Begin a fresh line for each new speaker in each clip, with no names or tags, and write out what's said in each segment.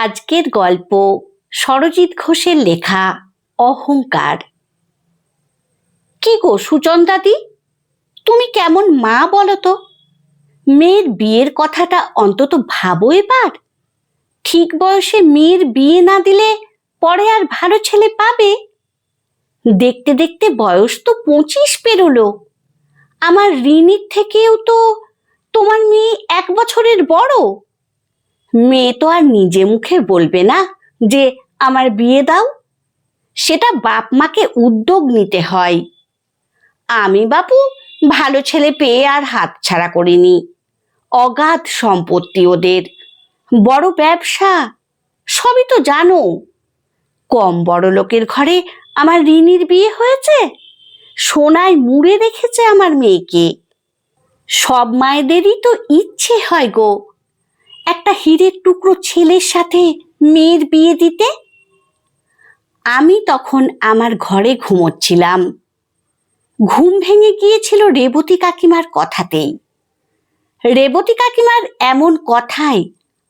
আজকের গল্প সরজিৎ ঘোষের লেখা অহংকার। কি গো সুচন্দ্রাদি, তুমি কেমন মা বলো তো? মেয়ের বিয়ের কথাটা অন্তত ভাবো এবার। ঠিক বয়সে মেয়ের বিয়ে না দিলে পরে আর ভালো ছেলে পাবে? দেখতে দেখতে বয়স তো 25 পেরোলো। আমার রিনির থেকেও তো তোমার মেয়ে 1 বছরের বড়। মেয়ে তো আর নিজে মুখে বলবে না যে আমার বিয়ে দাও। সেটা বাপ মাকে উদ্যোগ নিতে হয়। আমি বাপু ভালো ছেলে পেয়ে আর হাতছাড়া করিনি। অগাধ সম্পত্তি ওদের, বড় ব্যবসা, সবই তো জানো। কম বড় লোকের ঘরে আমার রিনির বিয়ে হয়েছে। সোনায় মুড়ে রেখেছে আমার মেয়েকে। সব মায়েদেরই তো ইচ্ছে হয় গো, একটা হীরের টুকরো ছেলের সাথে মেয়ের বিয়ে দিতে। আমি তখন আমার ঘরে ঘুমোচ্ছিলাম। ঘুম ভেঙে গিয়েছিল রেবতী কাকিমার কথাতেই। রেবতী কাকিমার এমন কথায়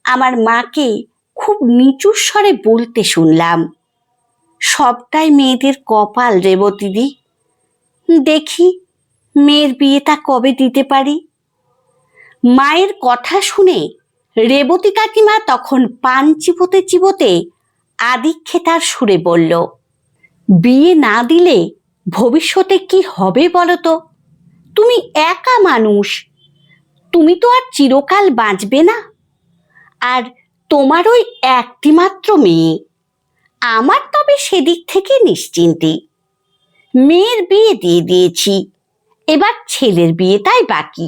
আমার মাকে খুব নিচু স্বরে বলতে শুনলাম, সবটাই মেয়েদের কপাল রেবতীদি। দেখি মেয়ের বিয়েটা কবে দিতে পারি। মায়ের কথা শুনে রেবতী কাকিমা তখন পান চিবোতে চিবোতে আদিক্ষেতার সুরে বলল, বিয়ে না দিলে ভবিষ্যতে কি হবে বলো তো? তুমি একা মানুষ, তুমি তো আর চিরকাল বাঁচবে না। আর তোমার ওই একটি মাত্র মেয়ে। আমার তবে সেদিক থেকে নিশ্চিন্তি। মেয়ের বিয়ে দিয়ে দিয়েছি, এবার ছেলের বিয়েটাই বাকি।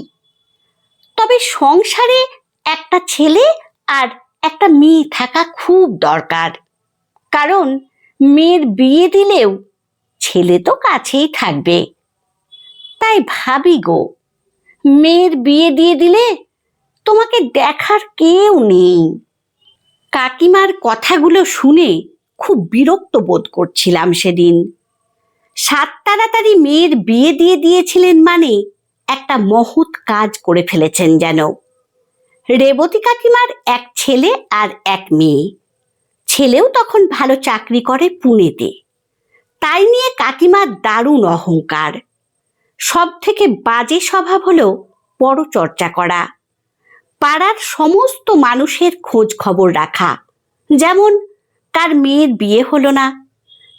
তবে সংসারে একটা ছেলে আর একটা মেয়ে থাকা খুব দরকার। কারণ মেয়ের বিয়ে দিলেও ছেলে তো কাছেই থাকবে। তাই ভাবি গো, মেয়ের বিয়ে দিয়ে দিলে তোমাকে দেখার কেউ নেই। কাকিমার কথাগুলো শুনে খুব বিরক্ত বোধ করছিলাম সেদিন। সাত তাড়াতাড়ি মেয়ের বিয়ে দিয়ে দিয়েছিলেন মানে একটা মহৎ কাজ করে ফেলেছেন যেন। রেবতী কাকিমার এক ছেলে আর এক মেয়ে। ছেলেও তখন ভালো চাকরি করে পুনেতে। তাই নিয়ে কাকিমার দারুণ অহংকার। সব থেকে বাজে স্বভাব হলো বড় চর্চা করা, পাড়ার সমস্ত মানুষের খোঁজ খবর রাখা। যেমন কার মেয়ের বিয়ে হলো না,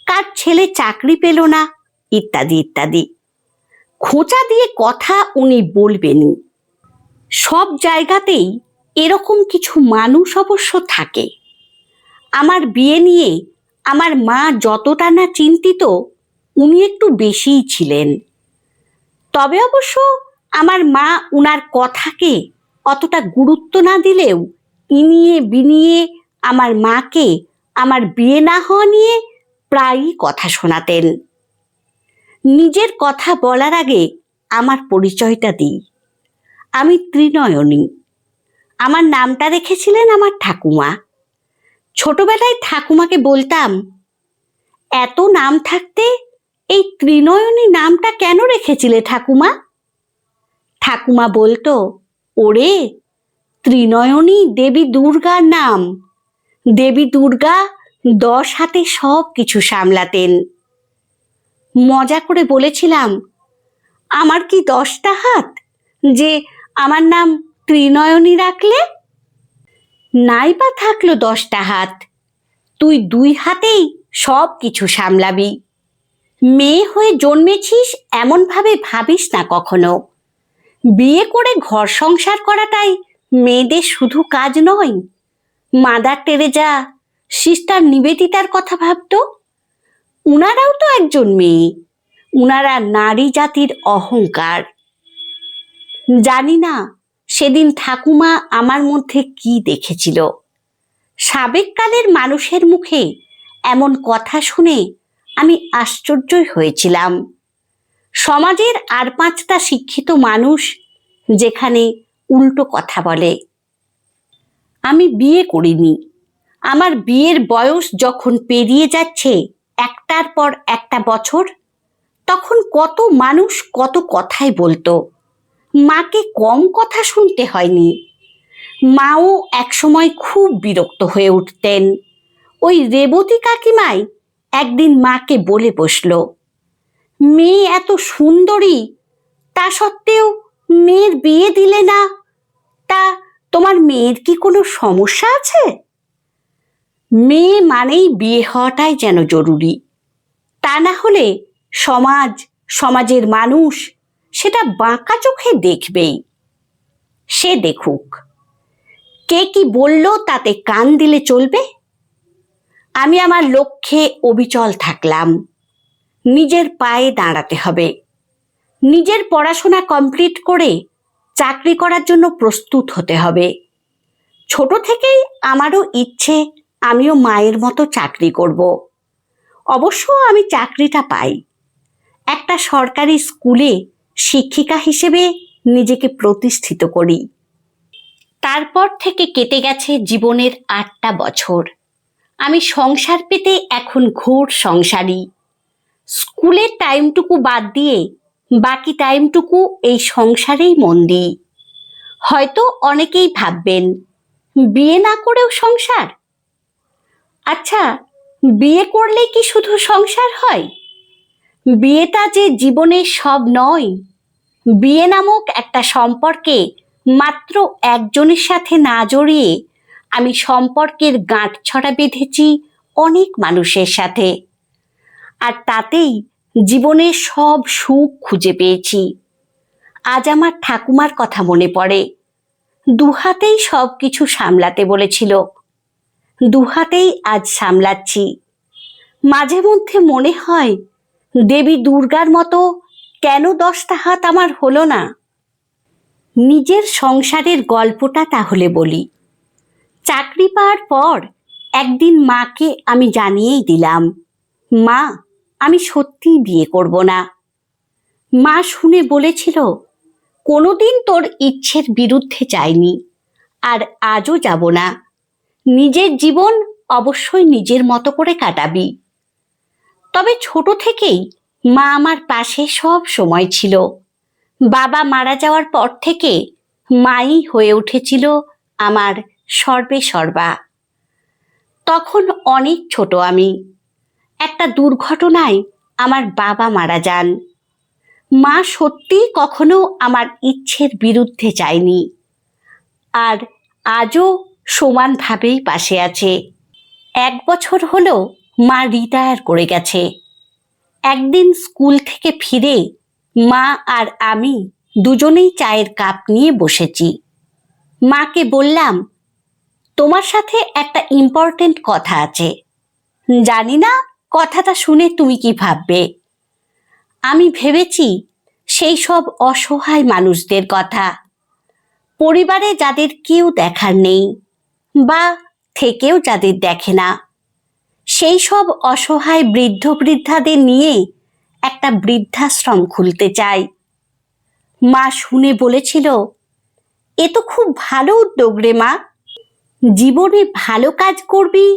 কার ছেলে চাকরি পেল না, ইত্যাদি ইত্যাদি। খোঁচা দিয়ে কথা উনি বলবেনই। সব জায়গাতেই এরকম কিছু মানুষ অবশ্য থাকে। আমার বিয়ে নিয়ে আমার মা যতটা না চিন্তিত, উনি একটু বেশিই ছিলেন। তবে অবশ্য আমার মা উনার কথাকে অতটা গুরুত্ব না দিলেও ইনিয়ে বিনিয়ে আমার মাকে আমার বিয়ে না হওয়া নিয়ে প্রায়ই কথা শোনাতেন। নিজের কথা বলার আগে আমার পরিচয়টা দিই। আমি ত্রিনয়নী। আমার নামটা রেখেছিলেন আমার ঠাকুমা। ছোটবেলায় ঠাকুমাকে বলতাম, এত নাম থাকতে এই ত্রিনয়নী নামটা কেন রেখেছিলে ঠাকুমা? ঠাকুমা বলতো, ওরে, ত্রিনয়নী দেবী দুর্গার নাম। দেবী দুর্গা 10 হাতে সব কিছু সামলাতেন। মজা করে বলেছিলাম, আমার কি 10টা হাত যে আমার নাম ত্রিনয়নী রাখলে? নাই বা থাকলো 10টা হাত, তুই 2 হাতেই সব কিছু সামলাবি। মেয়ে হয়ে জন্মেছিস এমন ভাবে ভাবিস না কখনো। বিয়ে করে ঘর সংসার করাটাই মেয়েদের শুধু কাজ নয়। মাদার টেরেজা, সিস্টার নিবেদিতার কথা ভাবতো। উনারাও তো একজন মেয়ে। উনারা নারী জাতির অহংকার। জানি না সেদিন ঠাকুমা আমার মধ্যে কি দেখেছিল। সাবেককালের মানুষের মুখে এমন কথা শুনে আমি আশ্চর্যই হয়েছিলাম। সমাজের আর 5টা শিক্ষিত মানুষ যেখানে উল্টো কথা বলে। আমি বিয়ে করিনি। আমার বিয়ের বয়স যখন পেরিয়ে যাচ্ছে একটার পর একটা বছর, তখন কত মানুষ কত কথাই বলতো। মাকে কম কথা শুনতে হয়নি। মাও একসময় খুব বিরক্ত হয়ে উঠতেন। ওই রেবতী কাকিমাই একদিন মাকে বলে বসল, মেয়ে এত সুন্দরী, তা সত্ত্বেও মেয়ের বিয়ে দিলে না। তা তোমার মেয়ের কি কোনো সমস্যা আছে? মেয়ে মানেই বিয়ে হওয়াটাই যেন জরুরি, তা না হলে সমাজের মানুষ সেটা বাঁকা চোখে দেখবেই। সে দেখুক, কে কি বলল তাতে কান দিলে চলবে? আমি আমার লক্ষ্যে অবিচল থাকলাম। নিজের পায়ে দাঁড়াতে হবে, নিজের পড়াশোনা কমপ্লিট করে চাকরি করার জন্য প্রস্তুত হতে হবে। ছোট থেকেই আমারও ইচ্ছে আমিও মায়ের মতো চাকরি করব। অবশ্য আমি চাকরিটা পাই। একটা সরকারি স্কুলে শিক্ষিকা হিসেবে নিজেকে প্রতিষ্ঠিত করি। তারপর থেকে কেটে গেছে জীবনের 8টা বছর। আমি সংসার পেতে এখন ঘোর সংসারী। স্কুলের টাইমটুকু বাদ দিয়ে বাকি টাইমটুকু এই সংসারেই মন দিই। হয়তো অনেকেই ভাববেন, বিয়ে না করেও সংসার? আচ্ছা, বিয়ে করলে কি শুধু সংসার হয়? বিয়েটা যে জীবনের সব নয়। বিয়ে নামক একটা সম্পর্কে মাত্র একজনের সাথে না জড়িয়ে আমি সম্পর্কের গাঁটছড়া বেঁধেছি অনেক মানুষের সাথে, আর তাতেই জীবনের সব সুখ খুঁজে পেয়েছি। আজ আমার ঠাকুমার কথা মনে পড়ে। দুহাতেই সব কিছু সামলাতে বলেছিল, দুহাতেই আজ সামলাচ্ছি। মাঝে মধ্যে মনে হয়, দেবী দুর্গার মতো কেন 10টা হাত আমার হলো না? নিজের সংসারের গল্পটা তাহলে বলি। চাকরি পাওয়ার পর একদিন মাকে আমি জানিয়েই দিলাম, মা, আমি সত্যিই বিয়ে করব না। মা শুনে বলেছিল, কোনোদিন তোর ইচ্ছের বিরুদ্ধে যাইনি, আর আজও যাব না। নিজের জীবন অবশ্যই নিজের মতো করে কাটাবি। তবে ছোট থেকেই মা আমার পাশে সব সময় ছিল। বাবা মারা যাওয়ার পর থেকে মাই হয়ে উঠেছিল আমার সর্বে সর্বা। তখন অনেক ছোট আমি। একটা দুর্ঘটনায় আমার বাবা মারা যান। মা সত্যিই কখনো আমার ইচ্ছের বিরুদ্ধে যায়নি, আর আজও সমানভাবেই পাশে আছে। 1 বছর হলো মা রিটায়ার করে গেছে। একদিন স্কুল থেকে ফিরে মা আর আমি দুজনেই চায়ের কাপ নিয়ে বসেছি। মাকে বললাম, তোমার সাথে একটা ইম্পর্টেন্ট কথা আছে। জানি না কথাটা শুনে তুমি কি ভাববে। আমি ভেবেছি সেই সব অসহায় মানুষদের কথা, পরিবারে যাদের কেউ দেখার নেই বা থেকেও যাদের দেখে না, সেই সব অসহায় বৃদ্ধ বৃদ্ধাদের নিয়ে একটা বৃদ্ধাশ্রম খুলতে চাই। মা শুনে বলেছিল, এ তো খুব ভালো উদ্যোগ রে মা। জীবনে ভালো কাজ করবি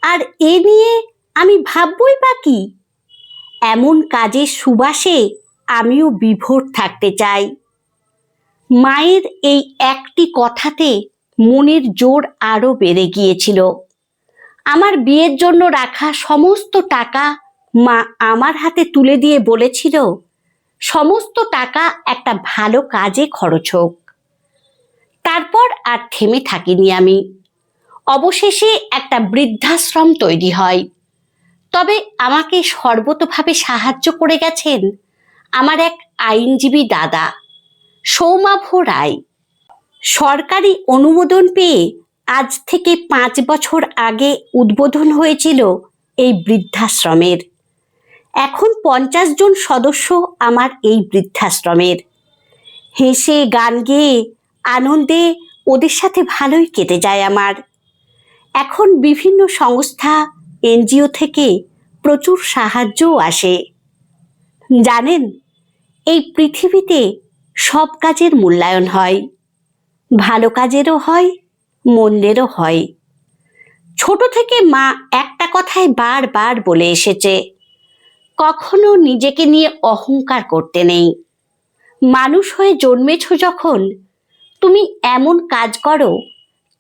আর এ নিয়ে আমি ভাববই বা কি? এমন কাজের সুবাসে আমিও বিভোর থাকতে চাই। মায়ের এই একটি কথাতে মনের জোর আরো বেড়ে গিয়েছিল। আমার বিয়ের জন্য রাখা সমস্ত টাকা মা আমার হাতে তুলে দিয়ে বলেছিল, সমস্ত টাকা একটা ভালো কাজে খরচ হোক। তারপর আর থেমে থাকিনি আমি। অবশেষে একটা বৃদ্ধাশ্রম তৈরি হয়। তবে আমাকে সর্বতোভাবে সাহায্য করে গেছেন আমার এক আইনজীবী দাদা, সৌমাভ রায়। সরকারি অনুমোদন পেয়ে আজ থেকে 5 বছর আগে উদ্বোধন হয়েছিল এই বৃদ্ধাশ্রমের। এখন 50 জন সদস্য আমার এই বৃদ্ধাশ্রমের। হেসে গান গেয়ে আনন্দে ওদের সাথে ভালোই কেটে যায় আমার। এখন বিভিন্ন সংস্থা, এনজিও থেকে প্রচুর সাহায্যও আসে। জানেন, এই পৃথিবীতে সব কাজের মূল্যায়ন হয়, ভালো কাজেরও হয়, মন্দেরও হয়। ছোট থেকে মা একটা কথাই বারবার বলে এসেছে, কখনো নিজেকে নিয়ে অহংকার করতে নেই। মানুষ হয়ে জন্মেছ যখন, তুমি এমন কাজ করো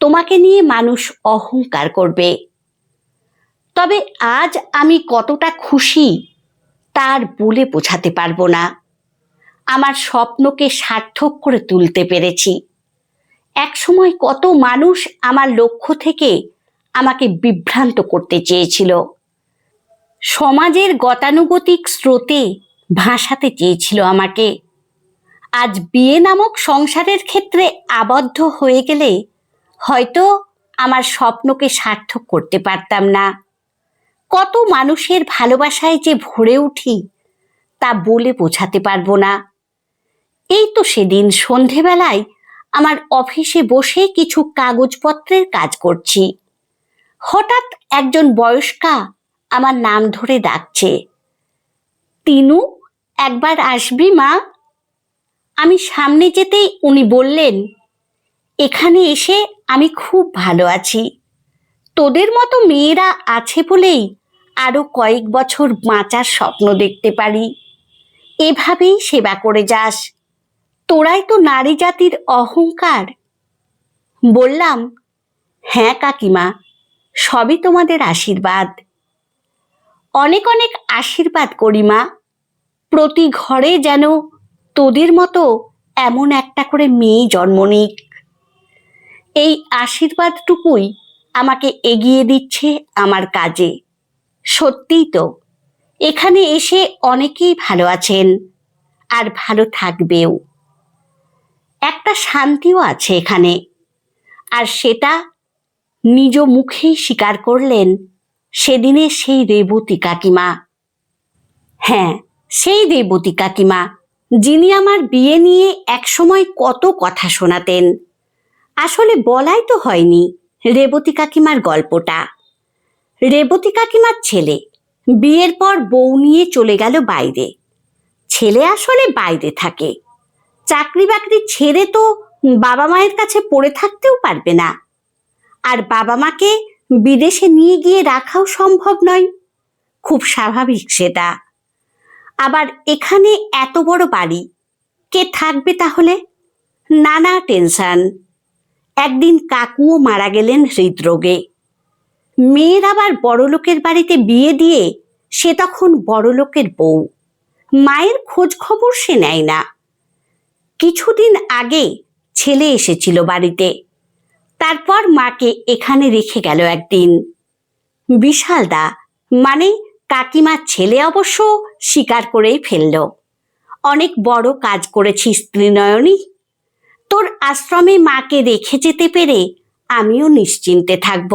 তোমাকে নিয়ে মানুষ অহংকার করবে। তবে আজ আমি কতটা খুশি তার বলে বোঝাতে পারবো না। আমার স্বপ্নকে সার্থক করে তুলতে পেরেছি। একসময় কত মানুষ আমার লক্ষ্য থেকে আমাকে বিভ্রান্ত করতে চেয়েছিল, সমাজের গতানুগতিক স্রোতে ভাসাতে চেয়েছিল আমাকে। আজ বিয়ে নামক সংসারের ক্ষেত্রে আবদ্ধ হয়ে গেলে হয়তো আমার স্বপ্নকে সার্থক করতে পারতাম না। কত মানুষের ভালোবাসায় যে ভরে উঠি তা বলে বোঝাতে পারবো না। এই তো সেদিন সন্ধেবেলায় আমার অফিসে বসে কিছু কাগজপত্রের কাজ করছি। হঠাৎ একজন বয়স্কা আমার নাম ধরে ডাকছে, তিনু, একবার আসবি মা? আমি সামনে যেতেই উনি বললেন, এখানে এসে আমি খুব ভালো আছি। তোদের মতো মেয়েরা আছে বলেই আরো কয়েক বছর বাঁচার স্বপ্ন দেখতে পারি। এভাবেই সেবা করে যাস, তোরাই তো নারী জাতির অহংকার। বললাম, হ্যাঁ কাকিমা, সবই তোমাদের আশীর্বাদ। অনেক অনেক আশীর্বাদ করি মা, প্রতি ঘরে যেন তোদের মতো এমন একটা করে মেয়ে জন্ম নিক। এই আশীর্বাদটুকুই আমাকে এগিয়ে দিচ্ছে আমার কাজে। সত্যিই তো, এখানে এসে অনেকেই ভালো আছেন আর ভালো থাকবেও। একটা শান্তিও আছে এখানে, আর সেটা নিজ মুখেই স্বীকার করলেন সেদিনে সেই রেবতী কাকিমা। হ্যাঁ, সেই রেবতী কাকিমা, যিনি আমার বিয়ে নিয়ে একসময় কত কথা শোনাতেন। আসলে বলাই তো হয়নি রেবতী কাকিমার গল্পটা। রেবতী কাকিমার ছেলে বিয়ের পর বউ নিয়ে চলে গেল বাইরে। ছেলে আসলে বাইরে থাকে, চাকরি বাকরি ছেড়ে তো বাবা মায়ের কাছে পড়ে থাকতেও পারবে না। আর বাবা মাকে বিদেশে নিয়ে গিয়ে রাখাও সম্ভব নয়, খুব স্বাভাবিক সেটা। আবার এখানে এত বড় বাড়ি, কে থাকবে তাহলে? নানা টেনশন। একদিন কাকুও মারা গেলেন হৃদরোগে। মেয়ের আবার বড়লোকের বাড়িতে বিয়ে দিয়ে সে তখন বড়লোকের বউ। মায়ের খোঁজ খবর সে নেয় না। কিছুদিন আগে ছেলে এসেছিল বাড়িতে, তারপর মাকে এখানে রেখে গেল একদিন। বিশাল দা, মানে কাকিমার ছেলে অবশ্য স্বীকার করেই ফেলল, অনেক বড় কাজ করেছি স্ত্রীনয়নী। তোর আশ্রমে মাকে রেখে যেতে পেরে আমিও নিশ্চিন্তে থাকব।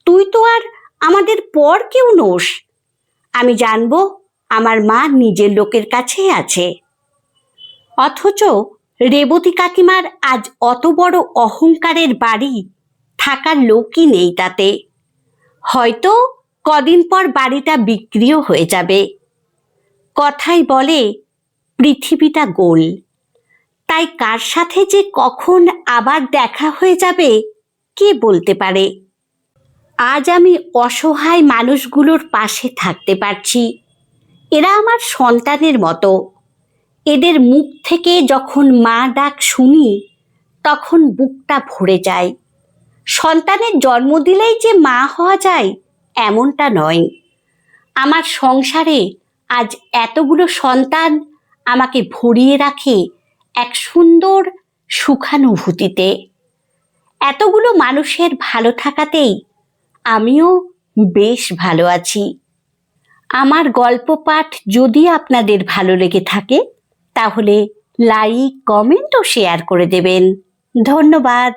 তুই তো আর আমাদের পর কেউ নোস। আমি জানবো আমার মা নিজের লোকের কাছেই আছে। অথচ রেবতী কাকিমার আজ অত বড় অহংকারের বাড়ি, থাকার লোকই নেই তাতে। হয়তো কদিন পর বাড়িটা বিক্রিও হয়ে যাবে। কথাই বলে পৃথিবীটা গোল, তাই কার সাথে যে কখন আবার দেখা হয়ে যাবে কে বলতে পারে। আজ আমি অসহায় মানুষগুলোর পাশে থাকতে পারছি। এরা আমার সন্তানের মতো। এদের মুখ থেকে যখন মা ডাক শুনি তখন বুকটা ভরে যায়। সন্তানের জন্ম দিলেই যে মা হওয়া যায় এমনটা নয়। আমার সংসারে আজ এতগুলো সন্তান আমাকে ভরিয়ে রাখে এক সুন্দর সুখানুভূতিতে। এতগুলো মানুষের ভালো থাকাতেই আমিও বেশ ভালো আছি। আমার গল্প পাঠ যদি আপনাদের ভালো লেগে থাকে তাহলে লাইক, কমেন্ট ও শেয়ার করে দেবেন। ধন্যবাদ।